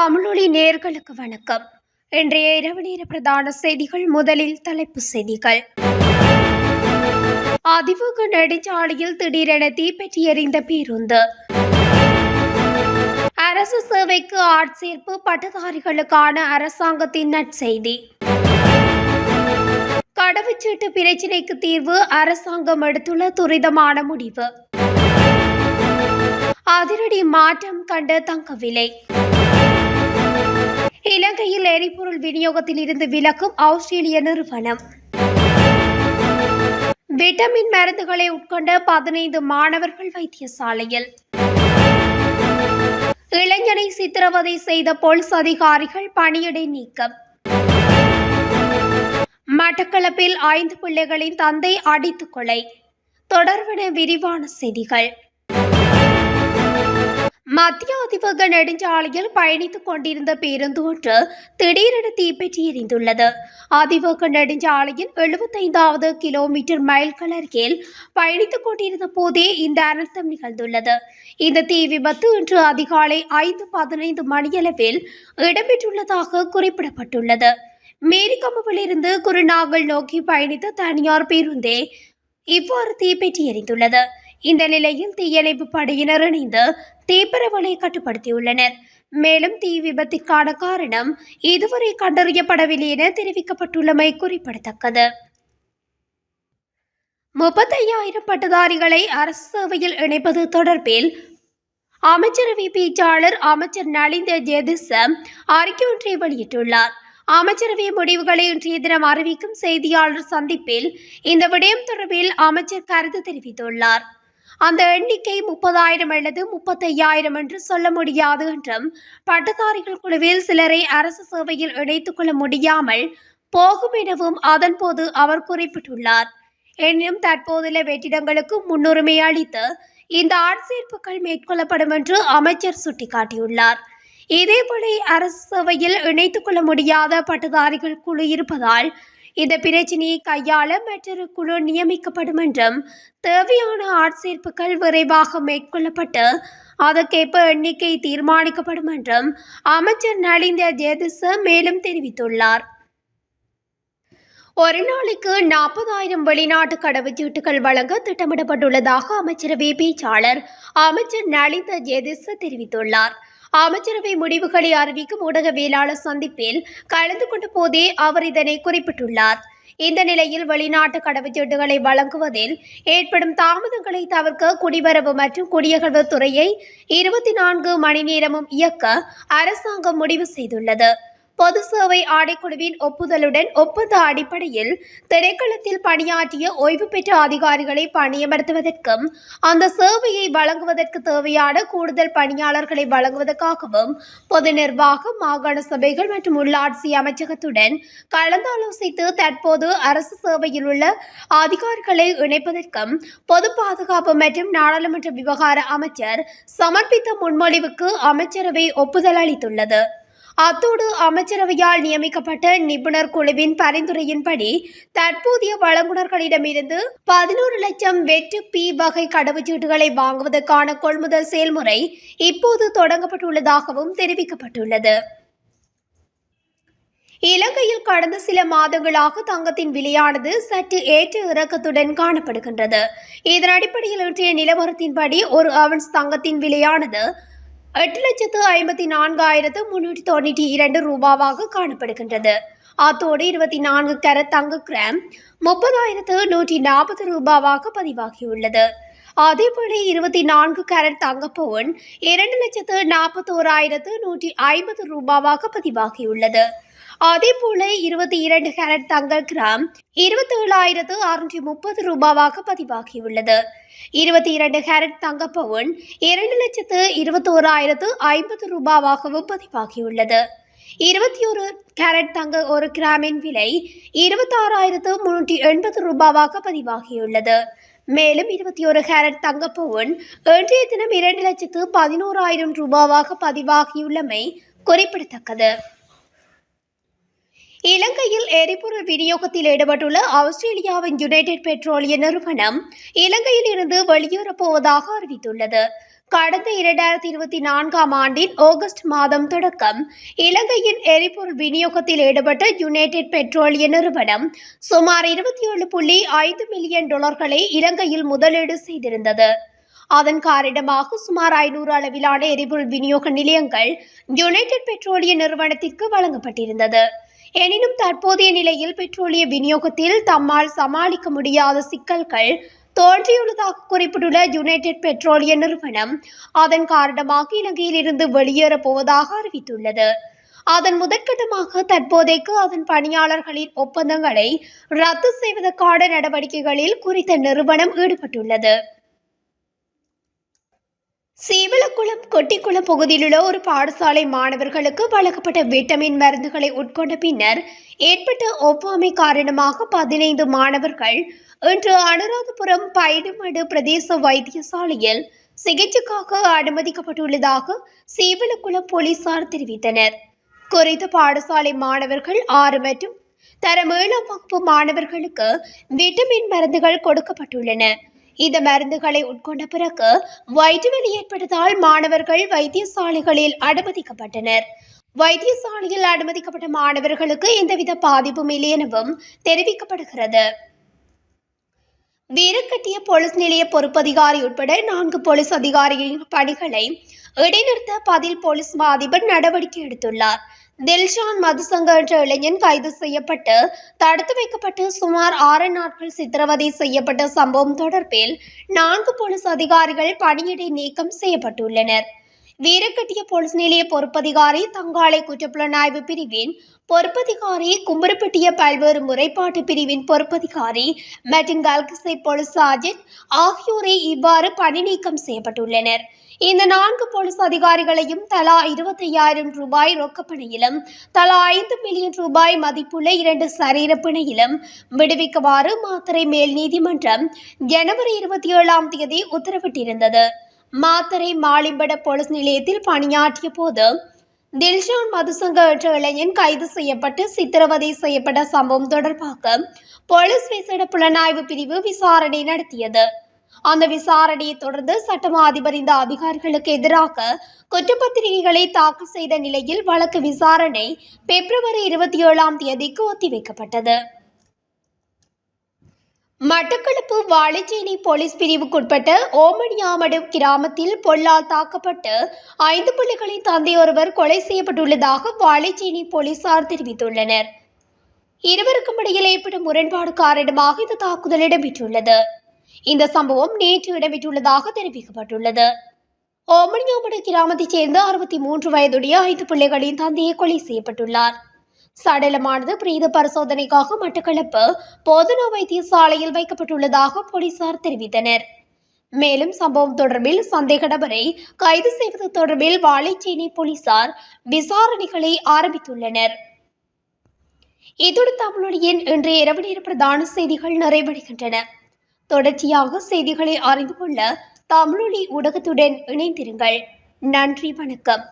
தமிழொலி நேயர்களுக்கு வணக்கம். இன்றைய இரவு நேர பிரதான செய்திகள். முதலில் தலைப்பு செய்திகள். அதிவேக நெடுஞ்சாலையில் திடீரென தீப்பற்றி எரிந்த பேருந்து. அரசு சேவைக்கு ஆட்சேர்ப்பு பட்டதாரிகளுக்கான அரசாங்கத்தின் நற்செய்தி. கடவுச்சீட்டு பிரச்சினைக்கு தீர்வு அரசாங்கம் எடுத்துள்ள துரிதமான முடிவு. அதிரடி மாற்றம் கண்ட தங்க விலை. இலங்கையில் எரிபொருள் விநியோகத்தில் இருந்து விலக்கும் ஆஸ்திரேலிய நிறுவனம். விட்டமின் மருந்துகளை உட்கொண்ட 15 மாணவர்கள் வைத்தியசாலையில். இளைஞனை சித்திரவதை செய்த போலீஸ் அதிகாரிகள் பணியிடை நீக்கம். மட்டக்களப்பில் 5 பிள்ளைகளின் தந்தை அடித்துக் கொலை. தொடர்பான விரிவான செய்திகள். மத்திய அதிவேக நெடுஞ்சாலையில் பயணித்துக் கொண்டிருந்த பேருந்து ஒன்று திடீரென தீப்பற்றி எரிந்துள்ளது. அதிவேக நெடுஞ்சாலையில் 75வது கிலோமீட்டர் மைல் அருகில் பயணித்துக் கொண்டிருந்த போதே இந்த அனர்த்தம் நிகழ்ந்துள்ளது. இந்த தீ விபத்து இன்று அதிகாலை 5:15 மணியளவில் இடம்பெற்றுள்ளதாக குறிப்பிடப்பட்டுள்ளது. மேரிகமுவிலிருந்து குருநாகல் நோக்கி பயணித்த தனியார் பேருந்தே இவ்வாறு தீப்பற்றி எரிந்துள்ளது. இந்த நிலையில் தீயணைப்பு படையினர் இணைந்து தீப்பரவலை கட்டுப்படுத்தியுள்ளனர். மேலும் தீ விபத்திற்கான காரணம் இதுவரை கண்டறியப்படவில்லை என தெரிவிக்கப்பட்டுள்ளமை குறிப்பிடத்தக்கது. 35,000 பட்டதாரிகளை அரசு சேவையில் இணைப்பது தொடர்பில் அமைச்சரவை பேச்சாளர் அமைச்சர் நலிந்த ஜெயதிச அறிக்கை ஒன்றை வெளியிட்டுள்ளார். அமைச்சரவை முடிவுகளை இன்றைய தினம் அறிவிக்கும் செய்தியாளர் சந்திப்பில் இந்த விடயம் தொடர்பில் அமைச்சர் கருத்து தெரிவித்துள்ளார். அந்த எண்ணிக்கை 30,000 அல்லது 35,000 என்று சொல்ல முடியாது என்றும் பட்டதாரிகள் குழுவில் சிலரை அரசு சேவையில் இணைத்துக் கொள்ள முடியாமல் போகும் எனவும் அதன்போது அவர் குறிப்பிட்டுள்ளார். எனினும் தற்போதுள்ள வெற்றிடங்களுக்கு முன்னுரிமை அளித்து இந்த ஆட்சேர்ப்புகள் மேற்கொள்ளப்படும் என்று அமைச்சர் சுட்டிக்காட்டியுள்ளார். இதேபோல அரசு சேவையில் இணைத்துக் கொள்ள முடியாத பட்டதாரிகள் குழு இருப்பதால் இந்த பிரச்சினையை கையாள மற்றொரு குழு நியமிக்கப்படும் என்றும் தேவையான ஆட்சேர்ப்புகள் விரைவாக மேற்கொள்ளப்பட்டு அதற்கேற்ப எண்ணிக்கை தீர்மானிக்கப்படும் என்றும் அமைச்சர் நலிந்த ஜெயதிச மேலும் தெரிவித்துள்ளார். ஒரு நாளைக்கு 40,000 வெளிநாட்டு கடவுச்சீட்டுகள் வழங்க திட்டமிடப்பட்டுள்ளதாக அமைச்சரவை பேச்சாளர் அமைச்சர் நலிந்த ஜெயதிச தெரிவித்துள்ளார். அமைச்சரவை முடிவுகளை அறிவிக்கும் ஊடகவியலாளர் சந்திப்பில் கலந்து கொண்ட போதே அவர் இதனை குறிப்பிட்டுள்ளார். இந்த நிலையில் வெளிநாட்டு கடவுச்சீட்டுகளை வழங்குவதில் ஏற்படும் தாமதங்களை தவிர்க்க குடிவரவு மற்றும் குடியகழ்வு துறையை 24 மணி நேரமும் இயக்க அரசாங்கம் முடிவு செய்துள்ளது. பொது சேவை ஆணைக்குழுவின் ஒப்புதலுடன் ஒப்பந்த அடிப்படையில் திணைக்களத்தில் பணியாற்றிய ஓய்வு பெற்ற அதிகாரிகளை பணியமர்த்துவதற்கும் அந்த சேவையை வழங்குவதற்கு தேவையான கூடுதல் பணியாளர்களை வழங்குவதற்காகவும் பொது நிர்வாகம், மாகாண சபைகள் மற்றும் உள்ளாட்சி அமைச்சகத்துடன் கலந்தாலோசித்து தற்போது அரசு சேவையில் உள்ள அதிகாரிகளை இணைப்பதற்கும் பொது பாதுகாப்பு மற்றும் நாடாளுமன்ற விவகார அமைச்சர் சமர்ப்பித்த முன்மொழிவுக்கு அமைச்சரவை ஒப்புதல் அளித்துள்ளது. அத்தோடு அமைச்சரவையால் நியமிக்கப்பட்ட நிபுணர் குழுவின் பரிந்துரையின்படி தற்போதைய வழங்குனர்களிடமிருந்து 11 லட்சம் வெற்று பி வகை கடவுச்சீட்டுகளை வாங்குவதற்கான கொள்முதல் செயல்முறை இப்போது தொடங்கப்பட்டுள்ளதாகவும் தெரிவிக்கப்பட்டுள்ளது. இலங்கையில் கடந்த சில மாதங்களாக தங்கத்தின் விலையானது சற்று ஏற்ற இறக்கத்துடன் காணப்படுகின்றது. இதன் அடிப்படையில் இன்றைய நிலவரத்தின்படி ஒரு அவுன்ஸ் தங்கத்தின் விலையானது 8,54,392 ரூபாவாக காணப்படுகின்றது. அத்தோடு 24 கேரட் தங்க கிராம் 30,140 ரூபாவாக பதிவாகியுள்ளது. அதேபோல 24 கேரட் தங்க பவுன் 2,41,150 ரூபாவாக பதிவாகியுள்ளது. அதேபோல 22 கேரட் தங்க கிராம் 27,630 ரூபாவாக பதிவாகியுள்ளது. 22 கேரட் தங்க பவுன் 2,21,050 ரூபாவாகவும் பதிவாகியுள்ளது. 21 கேரட் தங்க 1 கிராமின் விலை 26,380 ரூபாவாக பதிவாகியுள்ளது. மேலும் 21 கேரட் தங்க பவுன் இன்றைய தினம் 2,11,000 ரூபாவாக பதிவாகியுள்ளமை குறிப்பிடத்தக்கது. இலங்கையில் எரிபொருள் விநியோகத்தில் ஈடுபட்டுள்ள ஆஸ்திரேலியாவின் யுனைடெட் பெட்ரோலிய நிறுவனம் இலங்கையில் இருந்து வெளியேறப் போவதாக அறிவித்துள்ளது. கடந்த 2024ஆம் ஆண்டின் ஆகஸ்ட் மாதம் தொடக்கம் இலங்கையின் எரிபொருள் விநியோகத்தில் ஈடுபட்ட யுனைடெட் பெட்ரோலிய நிறுவனம் சுமார் 27.5 மில்லியன் டாலர்களை இலங்கையில் முதலீடு செய்திருந்தது. அதன் காரணமாக சுமார் 500 அளவிலான எரிபொருள் விநியோக நிலையங்கள் யுனைடெட் பெட்ரோலிய நிறுவனத்திற்கு வழங்கப்பட்டிருந்தது. எனினும் தற்போதைய நிலையில் பெட்ரோலிய விநியோகத்தில் தம்மால் சமாளிக்க முடியாத சிக்கல்கள் தோன்றியுள்ளதாக குறிப்பிட்டுள்ள யுனைடெட் பெட்ரோலிய நிறுவனம் அதன் காரணமாக இலங்கையில் இருந்து வெளியேறப் போவதாக அறிவித்துள்ளது. அதன் முதற்கட்டமாக தற்போதைக்கு அதன் பணியாளர்களின் ஒப்பந்தங்களை ரத்து செய்வதற்கான நடவடிக்கைகளில் குறித்த நிறுவனம் ஈடுபட்டுள்ளது. சீவலக்குளம் கொட்டிக்குளம் பகுதியில் உள்ள ஒரு பாடசாலை மாணவர்களுக்கு வழங்கப்பட்ட விட்டமின் மருந்துகளை உட்கொண்ட பின்னர் ஏற்பட்ட ஒவ்வாமை காரணமாக 15 மாணவர்கள் இன்று அனுராதபுரம் பைடுமடு பிரதேச வைத்தியசாலையில் சிகிச்சைக்காக அனுமதிக்கப்பட்டுள்ளதாக சீவலக்குளம் போலீசார் தெரிவித்தனர். குறித்த பாடசாலை மாணவர்கள் 6 மற்றும் தரம் 7ஆம் வகுப்பு மாணவர்களுக்கு விட்டமின் மருந்துகள் கொடுக்கப்பட்டுள்ளன. இந்த மருந்துகளை உட்கொண்ட பிறகு வயிற்று வலி ஏற்பட்டதால் மாணவர்கள் வைத்தியசாலைகளில் அனுமதிக்கப்பட்டனர். வைத்தியசாலையில் அனுமதிக்கப்பட்ட மாணவர்களுக்கு எந்தவித பாதிப்பும் இல்லை எனவும் தெரிவிக்கப்படுகிறது. வீரக்கட்டிய போலீஸ் நிலைய பொறுப்பதிகாரி உட்பட 4 போலீஸ் அதிகாரிகளின் பணிகளை இடைநிறுத்த பதில் போலீஸ் மா அதிபர் நடவடிக்கை எடுத்துள்ளார். தில்ஷான் மதுசங்க என்ற இளைஞன் கைது செய்யப்பட்டு தடுத்து வைக்கப்பட்டு சுமார் 6 நாட்கள் சித்திரவதை செய்யப்பட்ட சம்பவம் தொடர்பில் 4 போலீஸ் அதிகாரிகள் பணியிடை நீக்கம் செய்யப்பட்டுள்ளனர். வீரக்கட்டிய போலீஸ் நிலைய பொறுப்பதிகாரி, தங்காலை குற்றப்புலனாய்வு பிரிவின் பொறுப்பதிகாரி, கும்பரப்பட்டிய பல்வேறு முறைப்பாட்டு பிரிவின் பொறுப்பதிகாரி மற்றும் கல்கிசை போலீஸ் சார்ஜென்ட் ஆகியோரை இவ்வாறு பணி நீக்கம் செய்யப்பட்டுள்ளனர். இந்த 4 போலீஸ் அதிகாரிகளையும் தலா 25,000 ரூபாய் ரொக்கப்பணையிலும் தலா 5 மில்லியன் ரூபாய் மதிப்புள்ள 2 சரீர பிணையிலும் விடுவிக்குமாறு மாத்தறை மேல் நீதிமன்றம் ஜனவரி 27ஆம் தேதி உத்தரவிட்டிருந்தது. மாத்தறை மாலிம்பட போலீஸ் நிலையத்தில் பணியாற்றிய போது தில்ஷான் மதுசங்க என்ற இளைஞன் கைது செய்யப்பட்டு சித்திரவதை செய்யப்பட்ட சம்பவம் தொடர்பாக போலீஸ் விசேட புலனாய்வு பிரிவு விசாரணை நடத்தியது. அந்த விசாரணையை தொடர்ந்து சட்டமா அதிபர் இந்த அதிகாரிகளுக்கு எதிராக குற்றப்பத்திரிகைகளை தாக்கல் செய்த நிலையில் வழக்கு விசாரணை பிப்ரவரி 27ஆம் தேதிக்கு ஒத்திவைக்கப்பட்டது. மட்டக்களப்பு வாழைச்சேனை போலீஸ் பிரிவுக்குட்பட்ட ஓமனியாமடு கிராமத்தில் பொல்லால் தாக்கப்பட்டு 5 பிள்ளைகளின் தந்தையொருவர் கொலை செய்யப்பட்டுள்ளதாக வாழைச்சேனை போலீசார் தெரிவித்துள்ளனர். இருவருக்கும் இடையில் ஏற்பட்ட முரண்பாடு காரணமாக இந்த தாக்குதல் இடம்பெற்றுள்ளது. இந்த சம்பவம் நேற்று இடம்பெற்றுள்ளதாக தெரிவிக்கப்பட்டுள்ளது. ஓமனியாமடு கிராமத்தைச் சேர்ந்த 63 வயதுடைய 5 பிள்ளைகளின் தந்தையை கொலை செய்யப்பட்டுள்ளார். சடலமானது பிரேத பரிசோதனைக்காக மட்டக்களப்பு போதனா வைத்தியசாலையில் வைக்கப்பட்டுள்ளதாக போலீசார் தெரிவித்தனர். மேலும் சம்பவம் தொடர்பில் சந்தேக நபரை கைது செய்வது தொடர்பில் வாழைச்சேனை போலீசார் விசாரணைகளை ஆரம்பித்துள்ளனர். இத்துடன் தமிழொலியின் இன்றைய இரவு நேர பிரதான செய்திகள் நிறைவடைகின்றன. தொடர்ச்சியாக செய்திகளை அறிந்து கொள்ள தமிழொலி ஊடகத்துடன் இணைந்திருங்கள். நன்றி, வணக்கம்.